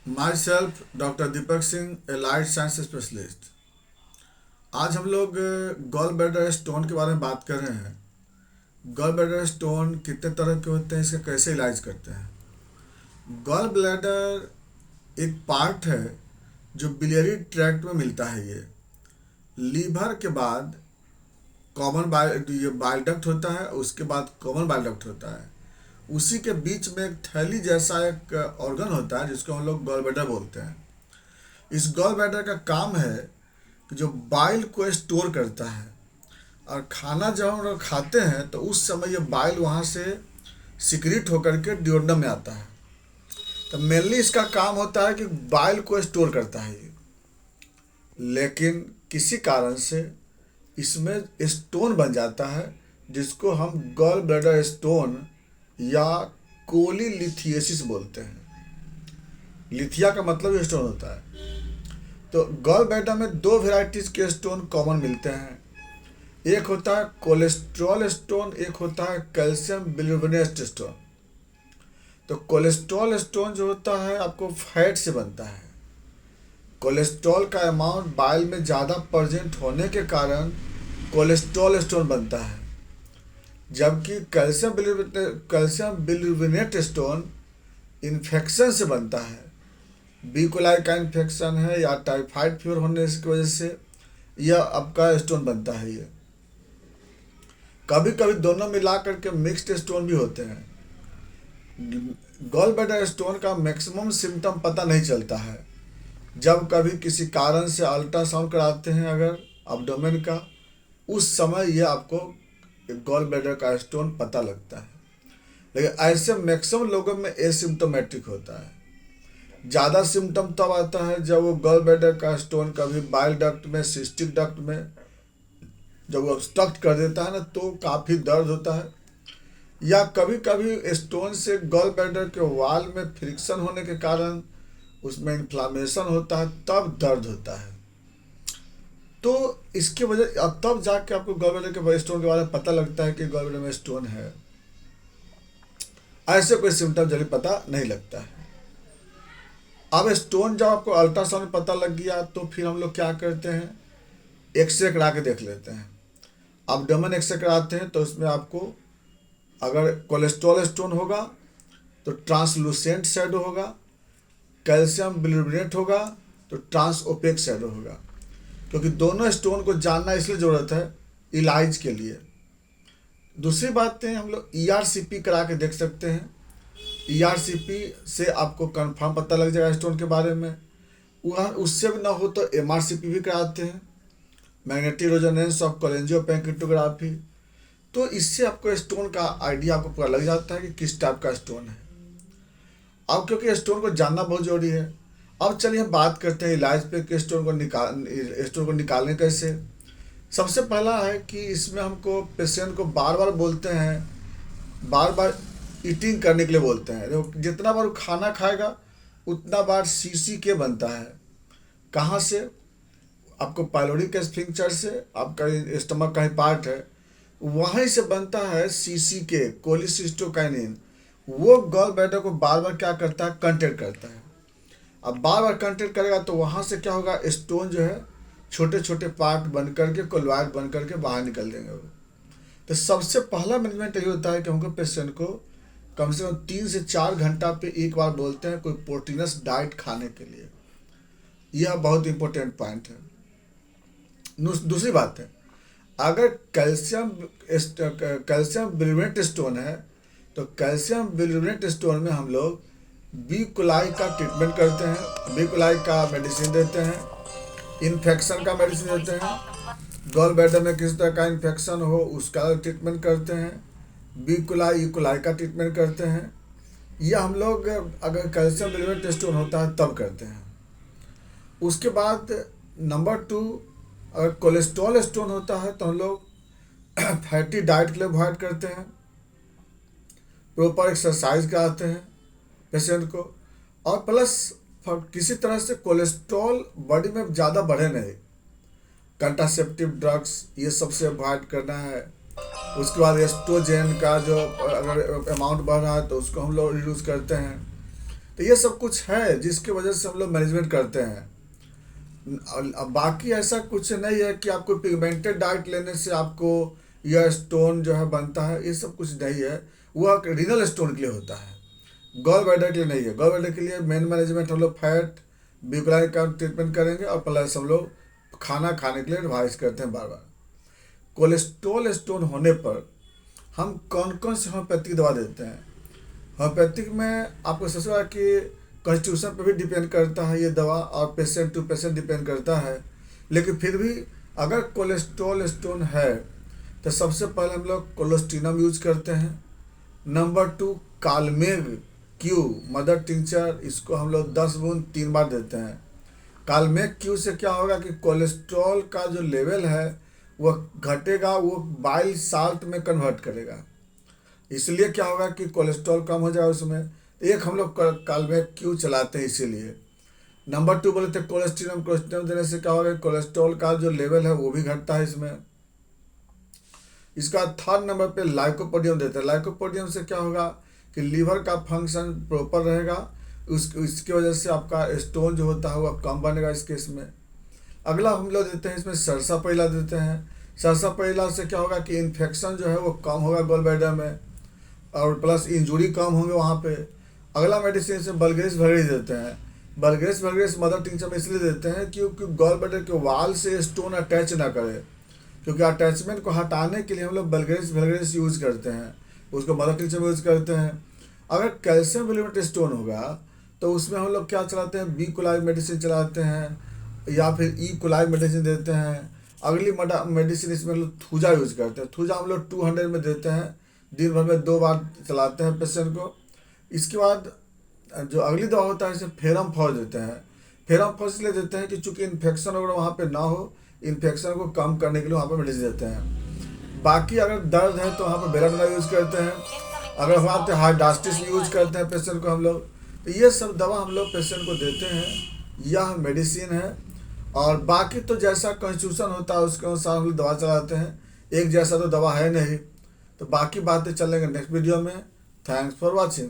My self doctor Deepak Singh, allied science specialist. आज हम लोग गॉल ब्लैडर स्टोन के बारे में बात कर रहे हैं। गॉल ब्लैडर स्टोन कितने तरह के होते हैं, इसका कैसे इलाज करते हैं। गॉल ब्लैडर एक पार्ट है जो बिलियरी ट्रैक्ट में मिलता है। ये लीवर के बाद कॉमन ये बाइल डक्ट होता है, उसके बाद कॉमन बाइल डक्ट होता है। उसी के बीच में एक थैली जैसा एक ऑर्गन होता है जिसको हम लोग गॉल ब्लैडर बोलते हैं। इस गॉल ब्लैडर का काम है कि जो बाइल को स्टोर करता है, और खाना जब हम लोग खाते हैं तो उस समय ये बाइल वहाँ से सिक्रीट होकर के डिओडम में आता है। तो मेनली इसका काम होता है कि बाइल को स्टोर करता है ये। लेकिन किसी कारण से इसमें स्टोन बन जाता है जिसको हम गॉल ब्लैडर स्टोन या कोलीलिथियसिस बोलते हैं। लिथिया का मतलब ये स्टोन होता है। तो गॉल ब्लैडर में दो वेराइटीज के स्टोन कॉमन मिलते हैं। एक होता है कोलेस्ट्रॉल स्टोन, एक होता है कैल्शियम बिलिरुबिनेट स्टोन। तो कोलेस्ट्रॉल स्टोन जो होता है आपको फैट से बनता है। कोलेस्ट्रॉल का अमाउंट बाइल में ज़्यादा प्रेजेंट होने के कारण कोलेस्ट्रॉल स्टोन बनता है। जबकि कैल्शियम बिलिरुबिनेट स्टोन इन्फेक्शन से बनता है। बी कोलाई का इन्फेक्शन है या टाइफाइड फीवर होने की वजह से यह आपका स्टोन बनता है। ये कभी कभी दोनों मिला करके मिक्स्ड स्टोन भी होते हैं। गॉल ब्लैडर स्टोन का मैक्सिमम सिम्टम पता नहीं चलता है। जब कभी किसी कारण से अल्ट्रासाउंड कराते हैं अगर अब्डोमेन का, उस समय यह आपको गॉल ब्लैडर का स्टोन पता लगता है। लेकिन ऐसे मैक्सिमम लोगों में एसिम्टोमेटिक होता है। ज़्यादा सिम्टम तब आता है जब वो गॉल ब्लैडर का स्टोन कभी बाइल डक्ट में, सिस्टिक डक्ट में जब वो ऑब्स्ट्रक्ट कर देता है ना, तो काफ़ी दर्द होता है। या कभी कभी स्टोन से गॉल ब्लैडर के वाल में फ्रिक्शन होने के कारण उसमें इन्फ्लामेशन होता है, तब दर्द होता है। तो इसकी वजह अब तब जाके आपको गॉल ब्लैडर के स्टोन के बारे में पता लगता है कि गॉल ब्लैडर में स्टोन है। ऐसे कोई सिम्टम जल्दी पता नहीं लगता है। अब स्टोन जब आपको अल्ट्रासाउंड में पता लग गया तो फिर हम लोग क्या करते हैं, एक्सरे करा के देख लेते हैं। अब्डोमेन एक्सरे कराते हैं तो उसमें आपको अगर कोलेस्ट्रॉल स्टोन होगा तो ट्रांसलूसेंट शैडो होगा, कैल्शियम बिलिरुबिनेट होगा तो ट्रांस ओपेक शैडो होगा। क्योंकि दोनों स्टोन को जानना इसलिए ज़रूरत है इलाज के लिए। दूसरी बात है हम लोग ईआरसीपी करा के देख सकते हैं। ईआरसीपी से आपको कंफर्म पता लग जाएगा स्टोन के बारे में। वह उससे भी ना हो तो एमआरसीपी भी कराते हैं, मैग्नेटिक रेजोनेंस ऑफ कोलेंजियोपेंक्टोग्राफी। तो इससे आपको स्टोन का आइडिया आपको पूरा लग जाता है कि किस टाइप का स्टोन है। अब क्योंकि स्टोन को जानना बहुत जरूरी है, अब चलिए हम बात करते हैं इलाज पे कि स्टोन को निकालने कैसे। सबसे पहला है कि इसमें हमको पेशेंट को बार बार बोलते हैं, बार बार ईटिंग करने के लिए बोलते हैं। देखो जितना बार वो खाना खाएगा उतना बार सीसी के बनता है। कहाँ से? आपको पाइलोरिक स्फिंक्टर से, आपका स्टमक का ही पार्ट है, वहीं से बनता है सीसी के, कोलिसिस्टोकाइनिन। वो गॉल ब्लैडर को बार बार क्या करता है, कंटेक्ट करता है। अब बार बार कंटेक्ट करेगा तो वहाँ से क्या होगा, स्टोन जो है छोटे छोटे पार्ट बन करके, कोलॉइड बन करके बाहर निकल देंगे वो। तो सबसे पहला मैनेजमेंट यही होता है कि हमको पेशेंट को कम से कम 3 से 4 घंटा पे एक बार बोलते हैं कोई प्रोटीनस डाइट खाने के लिए। यह बहुत इंपॉर्टेंट पॉइंट है। दूसरी बात है, अगर कैल्शियम बिलिरुबिनेट स्टोन है तो कैल्शियम बिलिरुबिनेट स्टोन में हम लोग बी कोलाई का ट्रीटमेंट करते हैं। बी कोलाई का मेडिसिन देते हैं, इन्फेक्शन का मेडिसिन देते हैं। गॉल ब्लैडर में किस तरह का इन्फेक्शन हो उसका ट्रीटमेंट करते हैं। बी कोलाई, ई कोलाई का ट्रीटमेंट करते हैं। यह हम लोग अगर कैल्शियम बिलिरुबिनेट स्टोन होता है तब करते हैं। उसके बाद नंबर 2, अगर कोलेस्ट्रॉल स्टोन होता है तो हम लोग फैटी डाइट के लिए अवॉइड करते हैं, प्रॉपर एक्सरसाइज कराते हैं पेशेंट को, और प्लस किसी तरह से कोलेस्ट्रॉल बॉडी में ज़्यादा बढ़े नहीं। कंट्रासेप्टिव ड्रग्स ये सबसे अवॉइड करना है। उसके बाद एस्ट्रोजेन का जो अगर अमाउंट बढ़ रहा है तो उसको हम लोग रिड्यूस करते हैं। तो ये सब कुछ है जिसकी वजह से हम लोग मैनेजमेंट करते हैं। अब बाकी ऐसा कुछ नहीं है कि आपको पिगमेंटेड डाइट लेने से आपको यह स्टोन जो है बनता है, ये सब कुछ नहीं है। वह रीनल स्टोन के लिए होता है, गॉल ब्लैडर के लिए नहीं है। गॉल ब्लैडर के लिए मेन मैनेजमेंट हम लोग फैट ब्यूकलाइन का ट्रीटमेंट करेंगे और प्लस हम लोग खाना खाने के लिए एडवाइस करते हैं बार बार। कोलेस्ट्रॉल स्टोन होने पर हम कौन कौन से होम्योपैथिक दवा देते हैं? होम्योपैथिक में आपको सबसे बड़ा कि कॉन्स्टिट्यूशन पर भी डिपेंड करता है ये दवा, और पेशेंट टू पेशेंट डिपेंड करता है। लेकिन फिर भी अगर कोलेस्ट्रॉल स्टोन है तो सबसे पहले हम लोग कोलोस्टिनम यूज करते हैं। नंबर 2 कालमेग क्यू मदर टिंचर, इसको हम लोग 10 बूंद 3 बार देते हैं। कालमेग क्यू से क्या होगा कि कोलेस्ट्रॉल का जो लेवल है वह घटेगा, वो बाइल साल्ट में कन्वर्ट करेगा, इसलिए क्या होगा कि कोलेस्ट्रॉल कम हो जाएगा उसमें। एक हम लोग कालमेग क्यू चलाते हैं इसीलिए। नंबर 2 बोले थे कोलेस्ट्रिनम। कोलेस्ट्रिनम देने से क्या होगा, कोलेस्ट्रॉल का जो लेवल है वो भी घटता है इसमें। इसका 3rd नंबर पे लाइकोपोडियम देते हैं। लाइकोपोडियम से क्या होगा कि लीवर का फंक्शन प्रॉपर रहेगा, इसकी वजह से आपका स्टोन जो होता है वह कम बनेगा इस केस में। अगला हम लोग देते हैं इसमें सरसा पहिला देते हैं। सरसा पहिला से क्या होगा कि इन्फेक्शन जो है वो कम होगा गॉल ब्लैडर में, और प्लस इंजुरी कम होंगे वहाँ पे। अगला मेडिसिन से बल्गेरिस वगैरह देते हैं। बल्गेरिस वगैरह मदर टिंचर में इसलिए देते हैं क्योंकि गॉल ब्लैडर के वाल से स्टोन अटैच ना करे, क्योंकि अटैचमेंट को हटाने के लिए हम लोग बल्गेरिस यूज़ करते हैं, उसको मदर टिंचर में यूज़ करते हैं। अगर कैल्शियम विलिमेंट स्टोन होगा तो उसमें हम लोग क्या चलाते हैं, बी कोलाई मेडिसिन चलाते हैं या फिर ई कोलाई मेडिसिन देते हैं। अगली मेडिसिन इसमें हम लोग थूजा यूज करते हैं। थूजा हम लोग 200 में देते हैं, दिन भर में 2 बार चलाते हैं पेशेंट को। इसके बाद जो अगली दवा होता है इसे फेरम फॉस देते हैं। फेरम फॉस इसलिए देते हैं कि चूंकि इन्फेक्शन वगैरह वहाँ पे ना हो, इन्फेक्शन को कम करने के लिए वहाँ पर मेडिसिन देते हैं। बाकी अगर दर्द है तो वहाँ पर बेलाडोना यूज़ करते हैं। अगर वहाँ पे हाइड्रास्टिस यूज करते हैं पेशेंट को हम लोग। तो ये सब दवा हम लोग पेशेंट को देते हैं, यह मेडिसिन है। और बाकी तो जैसा कॉन्स्टिट्यूशन होता है उसके अनुसार हम लोग दवा चलाते हैं, एक जैसा तो दवा है नहीं। तो बाकी बातें चलेंगे नेक्स्ट वीडियो में। Thanks for watching.